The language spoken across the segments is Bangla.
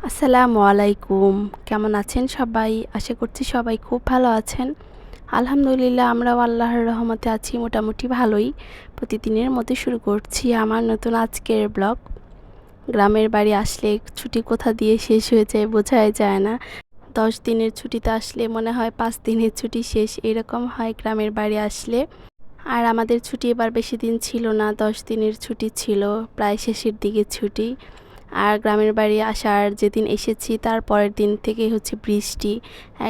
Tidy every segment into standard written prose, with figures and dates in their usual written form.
আসসালামু আলাইকুম। কেমন আছেন সবাই? আশা করছি সবাই খুব ভালো আছেন। আলহামদুলিল্লাহ আমরাও আল্লাহর রহমতে আছি মোটামুটি ভালোই। প্রতিদিনের মতো শুরু করছি আমার নতুন আজকের ব্লগ। গ্রামের বাড়ি আসলে ছুটি কোথা দিয়ে শেষ হয়ে যায় বোঝাই যায় না। 10 দিনের ছুটিতে আসলে মনে হয় 5 দিনের ছুটি শেষ, এরকম হয় গ্রামের বাড়ি আসলে। আর আমাদের ছুটি এবার বেশি দিন ছিল না, 10 দিনের ছুটি ছিল, প্রায় শেষের দিকে ছুটি। আর গ্রামের বাড়ি আসার যেদিন এসেছি তার পরের দিন থেকেই হচ্ছে বৃষ্টি,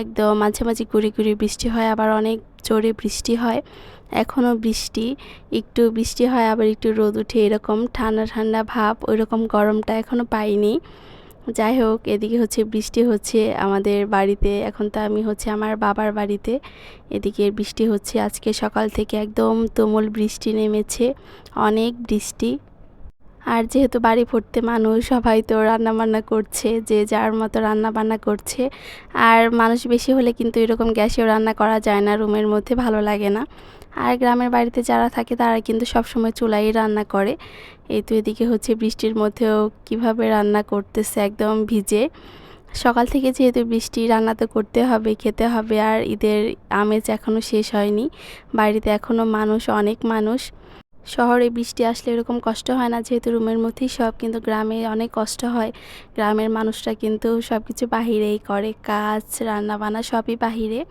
একদম মাঝে মাঝে গুঁড়ি গুঁড়ি বৃষ্টি হয়, আবার অনেক জোরে বৃষ্টি হয়। এখনও বৃষ্টি, একটু বৃষ্টি হয় আবার একটু রোদ উঠে, এরকম ঠান্ডা ঠান্ডা ভাব, ওইরকম গরমটা এখনও পাইনি। যাই হোক, এদিকে হচ্ছে বৃষ্টি হচ্ছে আমাদের বাড়িতে। এখন তো আমি হচ্ছে আমার বাবার বাড়িতে। এদিকে বৃষ্টি হচ্ছে আজকে সকাল থেকে, একদম তুমুল বৃষ্টি নেমেছে, অনেক বৃষ্টি। আর যেহেতু বাড়ি ভর্তি মানুষ, সবাই তো রান্নাবান্না করছে, যে যার মতো রান্নাবান্না করছে। আর মানুষ বেশি হলে কিন্তু এরকম গ্যাসেও রান্না করা যায় না, রুমের মধ্যে ভালো লাগে না। আর গ্রামের বাড়িতে যারা থাকে তারা কিন্তু সবসময় চুলায় রান্না করে। এই তো এদিকে হচ্ছে বৃষ্টির মধ্যেও কিভাবে রান্না করতেছে একদম ভিজে। সকাল থেকে যেহেতু বৃষ্টি, রান্না তো করতে হবে, খেতে হবে। আর ঈদের আমেজ এখনও শেষ হয়নি, বাড়িতে এখনও মানুষ, অনেক মানুষ। শহরে বৃষ্টি আসলে এরকম কষ্ট হয় না, যেহেতু রুমের মধ্যেই সব, কিন্তু গ্রামে অনেক কষ্ট হয়। গ্রামের মানুষরা কিন্তু সব কিছু বাহিরেই করে, কাজ রান্না বান্না সবই বাহিরে,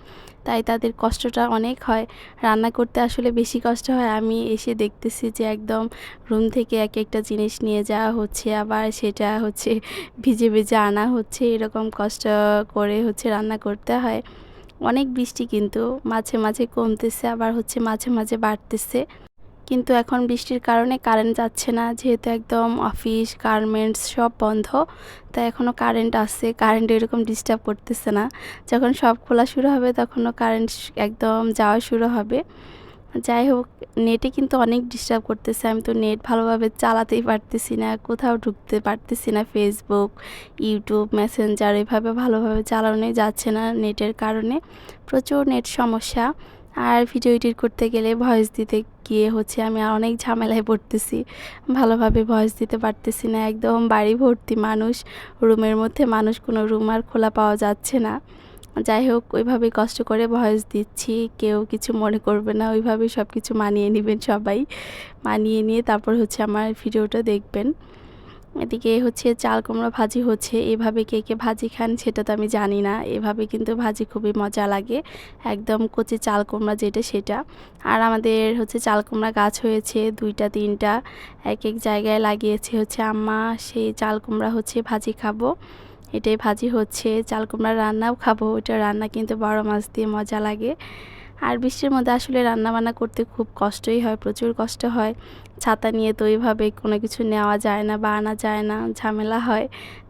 তাই তাদের কষ্টটা অনেক হয়। রান্না করতে আসলে বেশি কষ্ট হয়। আমি এসে দেখতেছি যে একদম রুম থেকে এক একটা জিনিস নিয়ে যাওয়া হচ্ছে, আবার সেটা হচ্ছে ভিজে ভিজে আনা হচ্ছে, এরকম কষ্ট করে হচ্ছে রান্না করতে হয়। অনেক বৃষ্টি কিন্তু মাঝে মাঝে কমতেছে, আবার হচ্ছে মাঝে মাঝে বাড়তেছে। কিন্তু এখন বৃষ্টির কারণে কারেন্ট যাচ্ছে না, যেহেতু একদম অফিস গার্মেন্টস সব বন্ধ, তাই এখনও কারেন্ট আছে, কারেন্ট এরকম ডিস্টার্ব করতেছে না। যখন সব খোলা শুরু হবে তখনও কারেন্ট একদম যাওয়া শুরু হবে। যাই হোক, নেটে কিন্তু অনেক ডিস্টার্ব করতেছে, আমি তো নেট ভালোভাবে চালাতেই পারতেছি না, কোথাও ঢুকতে পারতেছি না, ফেসবুক, ইউটিউব, মেসেঞ্জার এভাবে ভালোভাবে চালানোই যাচ্ছে না নেটের কারণে, প্রচুর নেট সমস্যা। আর ভিডিও এডিট করতে গেলে ভয়েস দিতে গিয়ে হচ্ছে আমি আর অনেক ঝামেলায় পড়তেছি, ভালোভাবে ভয়েস দিতে পারতেছি না, একদম বাড়ি ভর্তি মানুষ, রুমের মধ্যে মানুষ, কোনো রুম আর খোলা পাওয়া যাচ্ছে না। যাই হোক, ওইভাবেই কষ্ট করে ভয়েস দিচ্ছি, কেউ কিছু মনে করবে না, ওইভাবেই সব কিছু মানিয়ে নেবেন সবাই, মানিয়ে নিয়ে তারপর হচ্ছে আমার ভিডিওটা দেখবেন। এদিকে হচ্ছে চাল কুমড়া ভাজি হচ্ছে, এভাবে কে কে ভাজি খান সেটা তো আমি জানি না, এভাবে কিন্তু ভাজি খুবই মজা লাগে, একদম কচি চাল কুমড়া যেটা সেটা। আর আমাদের হচ্ছে চাল কুমড়া গাছ হয়েছে 2টা 3টা, এক এক জায়গায় লাগিয়েছে হচ্ছে আম্মা, সেই চাল কুমড়া হচ্ছে ভাজি খাবো, এটাই ভাজি হচ্ছে। চাল কুমড়া রান্নাও খাবো, ওইটা রান্না কিন্তু বড় মাছ দিয়ে মজা লাগে। আর বৃষ্টির মধ্যে আসলে রান্না বান্না করতে খুব কষ্টই হয়, প্রচুর কষ্ট হয়। ছাতা নিয়ে তো ওইভাবে কোনো কিছু নেওয়া যায় না বা আনা যায় না, ঝামেলা হয়।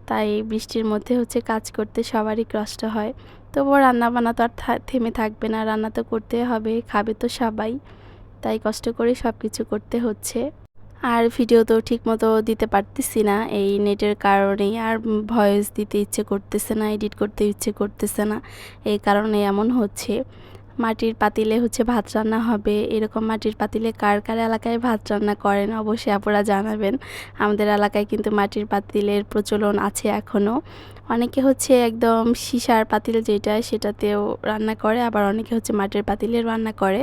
তাই বৃষ্টির মধ্যে হচ্ছে কাজ করতে সবারই কষ্ট হয়। তবুও রান্না বান্না তো আর থেমে থাকবে না, রান্না তো করতে হবে, খাবে তো সবাই, তাই কষ্ট করে সব কিছু করতে হচ্ছে। আর ভিডিও তো ঠিকমতো দিতে পারতেছি না এই নেটের কারণেই, আর ভয়েস দিতে ইচ্ছে করতেছে না, এডিট করতে ইচ্ছে করতেছে না, এই কারণে এমন হচ্ছে। মাটির পাতিলে হচ্ছে ভাত রান্না হবে, এরকম মাটির পাতিলে কার কার এলাকায় ভাত রান্না করেন অবশ্যই আপনারা জানাবেন। আমাদের এলাকায় কিন্তু মাটির পাতিলের প্রচলন আছে এখনও। অনেকে হচ্ছে একদম সীসার পাতিল যেটা সেটাতেও রান্না করে, আবার অনেকে হচ্ছে মাটির পাতিলে রান্না করে।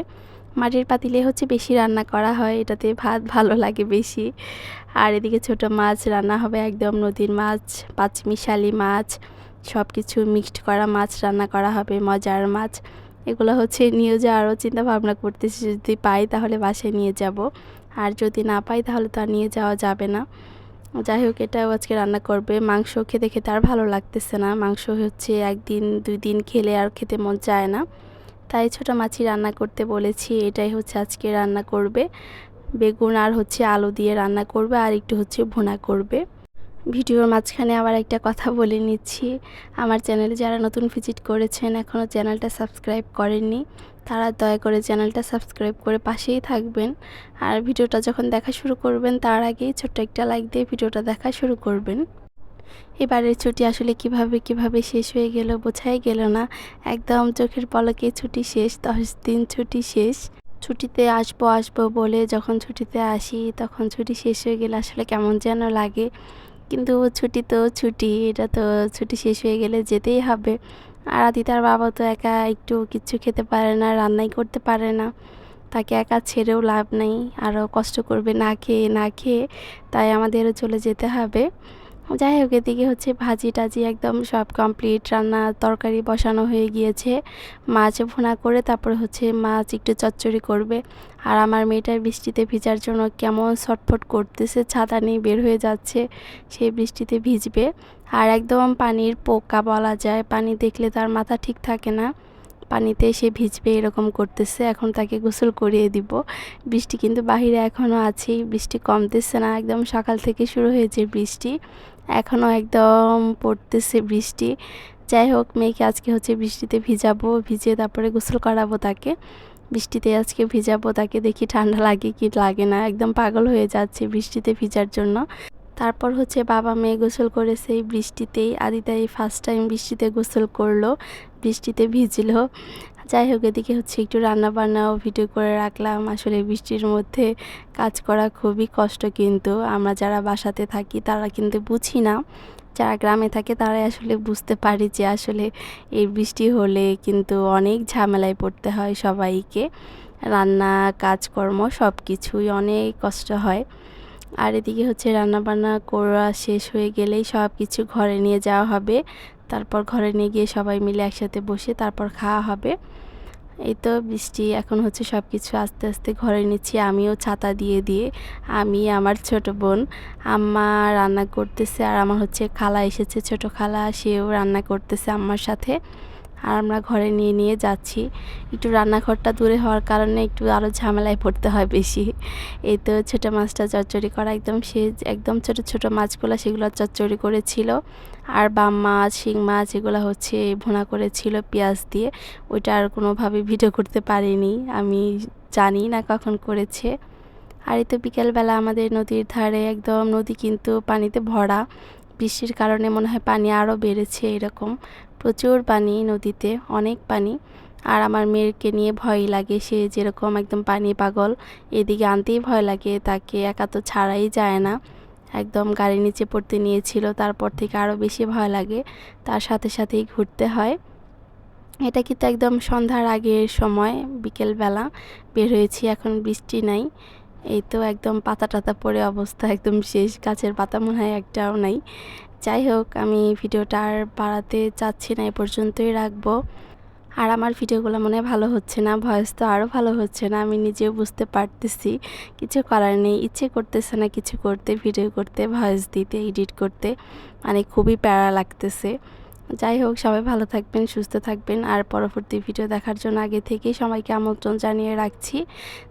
মাটির পাতিলে হচ্ছে বেশি রান্না করা হয়, এটাতে ভাত ভালো লাগে বেশি। আর এদিকে ছোট মাছ রান্না হবে, একদম নদীর মাছ, পাঁচমিশালি মাছ, সব কিছু মিক্সড করা মাছ রান্না করা হবে, মজার মাছ। এগুলো হচ্ছে নিয়ে যাওয়ারও চিন্তা ভাবনা করতেছি, যদি পাই তাহলে বাসায় নিয়ে যাব, আর যদি না পাই তাহলে তো আর নিয়ে যাওয়া যাবে না। যাই হোক, এটাও আজকে রান্না করবে। মাংস খেতে খেতে আর ভালো লাগতেছে না, মাংস হচ্ছে 1 দিন 2 দিন খেলে আর খেতে মন চায় না, তাই ছোটো মাছই রান্না করতে বলেছি, এটাই হচ্ছে আজকে রান্না করবে। বেগুন আর হচ্ছে আলু দিয়ে রান্না করবে, আর একটু হচ্ছে ভুনা করবে। ভিডিওর মাঝখানে আবার একটা কথা বলে নিচ্ছি, আমার চ্যানেলে যারা নতুন ভিজিট করেছেন, এখনও চ্যানেলটা সাবস্ক্রাইব করেননি, তারা দয়া করে চ্যানেলটা সাবস্ক্রাইব করে পাশেই থাকবেন। আর ভিডিওটা যখন দেখা শুরু করবেন তার আগেই ছোট্ট একটা লাইক দিয়ে ভিডিওটা দেখা শুরু করবেন। এবারের ছুটি আসলে কিভাবে শেষ হয়ে গেল বোঝাই গেল না, একদম চোখের পলকে ছুটি শেষ, 10 দিন ছুটি শেষ। ছুটিতে আসবো বলে যখন ছুটিতে আসি তখন ছুটি শেষ হয়ে গেলে আসলে কেমন যেন লাগে। কিন্তু ছুটি তো ছুটি, এটা তো ছুটি শেষ হয়ে গেলে যেতেই হবে। আর আদিতার বাবা তো একা একটু কিচ্ছু খেতে পারে না, রান্নাই করতে পারে না। তাকে একা ছেড়েও লাভ নেই, আরও কষ্ট করবে না খেয়ে না খেয়ে, তাই আমাদেরও চলে যেতে হবে। যাই হোক, এদিকে হচ্ছে ভাজি টাজি একদম সব কমপ্লিট, রান্না তরকারি বসানো হয়ে গিয়েছে। মাছ ভুনা করে তারপরে হচ্ছে মাছ একটু চচ্চড়ি করবে। আর আমার মেয়েটার বৃষ্টিতে ভিজার জন্য কেমন ছটফট করতেছে, ছাতা নিয়ে বের হয়ে যাচ্ছে, সেই বৃষ্টিতে ভিজবে। আর একদম পানির পোকা বলা যায়, পানি দেখলে তার মাথা ঠিক থাকে না, পানিতে সে ভিজবে এরকম করতেছে। এখন তাকে গোসল করিয়ে দিব। বৃষ্টি কিন্তু বাহিরে এখনও আছেই, বৃষ্টি কমতেছে না, একদম সকাল থেকে শুরু হয়েছে বৃষ্টি, এখনও একদম পড়তেছে বৃষ্টি। যাই হোক, মেয়েকে আজকে হচ্ছে বৃষ্টিতে ভিজাবো, ভিজিয়ে তারপরে গোসল করাবো তাকে। বৃষ্টিতে আজকে ভিজাবো তাকে, দেখি ঠান্ডা লাগে কি লাগে না, একদম পাগল হয়ে যাচ্ছে বৃষ্টিতে ভিজার জন্য। তারপর হচ্ছে বাবা মেয়ে গোসল করেছে এই বৃষ্টিতেই। আদিতা এই ফার্স্ট টাইম বৃষ্টিতে গোসল করলো, বৃষ্টিতে ভিজলো। যাই হোক, এদিকে হচ্ছে একটু রান্না বান্নাও ভিডিও করে রাখলাম। আসলে বৃষ্টির মধ্যে কাজ করা খুবই কষ্ট, কিন্তু আমরা যারা বাসাতে থাকি তারা কিন্তু বুঝি না, যারা গ্রামে থাকে তারাই আসলে বুঝতে পারি যে আসলে এই বৃষ্টি হলে কিন্তু অনেক ঝামেলায় পড়তে হয় সবাইকে, রান্না কাজকর্ম সব কিছুই অনেক কষ্ট হয়। আর এদিকে হচ্ছে রান্নাবান্না করা শেষ হয়ে গেলেই সব কিছু ঘরে নিয়ে যাওয়া হবে, তারপর ঘরে নিয়ে গিয়ে সবাই মিলে একসাথে বসে তারপর খাওয়া হবে। এই তো বৃষ্টি, এখন হচ্ছে সব কিছু আস্তে আস্তে ঘরে নিচ্ছি, আমিও ছাতা দিয়ে দিয়ে। আমি, আমার ছোট বোন, আম্মা রান্না করতেছে, আর আমার হচ্ছে খালা এসেছে, ছোট খালা, সেও রান্না করতেছে আম্মার সাথে। আর আমরা ঘরে নিয়ে নিয়ে যাচ্ছি। একটু রান্নাঘরটা দূরে হওয়ার কারণে একটু আরও ঝামেলায় পড়তে হয় বেশি। এই তো ছোটো মাছটা চচ্চড়ি করা, একদম একদম ছোট ছোট মাছগুলো সেগুলো চচ্চড়ি করেছিল। আর বাম মাছ, শিং মাছ এগুলো হচ্ছে ভুনা করেছিল পেঁয়াজ দিয়ে। ওইটা আর কোনোভাবে ভিডিও করতে পারিনি, আমি জানি না কখন করেছে। আর এই তো বিকেলবেলা আমাদের নদীর ধারে, একদম নদী কিন্তু পানিতে ভরা, বৃষ্টির কারণে মনে হয় পানি আরও বেড়েছে, এরকম প্রচুর পানি নদীতে, অনেক পানি। আর আমার মেয়েকে নিয়ে ভয় লাগে, সে যেরকম একদম পানি পাগল, এদিকে আনতেই ভয় লাগে, তাকে একা তো ছাড়াই যায় না, একদম গাড়ির নিচে পড়তে নিয়েছিল, তারপর থেকে আরও বেশি ভয় লাগে, তার সাথে সাথেই ঘুরতে হয়। এটা কিন্তু একদম সন্ধ্যার আগের সময়, বিকেলবেলা বের হয়েছি, এখন বৃষ্টি নাই। এই তো একদম পাতা টাতা পড়ে অবস্থা একদম শেষ, গাছের পাতা মনে হয় একটাও নাই। যাই হোক, আমি ভিডিওটা আর বাড়াতে চাচ্ছি না, এ পর্যন্তই রাখবো। আর আমার ভিডিওগুলো মনে হয় ভালো হচ্ছে না, ভয়েস তো আরও ভালো হচ্ছে না, আমি নিজেও বুঝতে পারতেছি। কিছু করার নেই, ইচ্ছে করতেছে না কিছু করতে, ভিডিও করতে, ভয়েস দিতে, এডিট করতে, মানে খুবই প্যারা লাগতেছে। যাই হোক, সবাই ভালো থাকবেন, সুস্থ থাকবেন। আর পরবর্তী ভিডিও দেখার জন্য আগে থেকেই সবাইকে আমন্ত্রণ জানিয়ে রাখছি।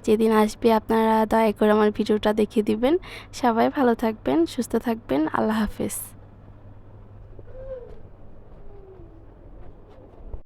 যেদিন আসবে আপনারা দয়া করে আমার ভিডিওটা দেখে দিবেন। সবাই ভালো থাকবেন, সুস্থ থাকবেন, আল্লাহ হাফেজ।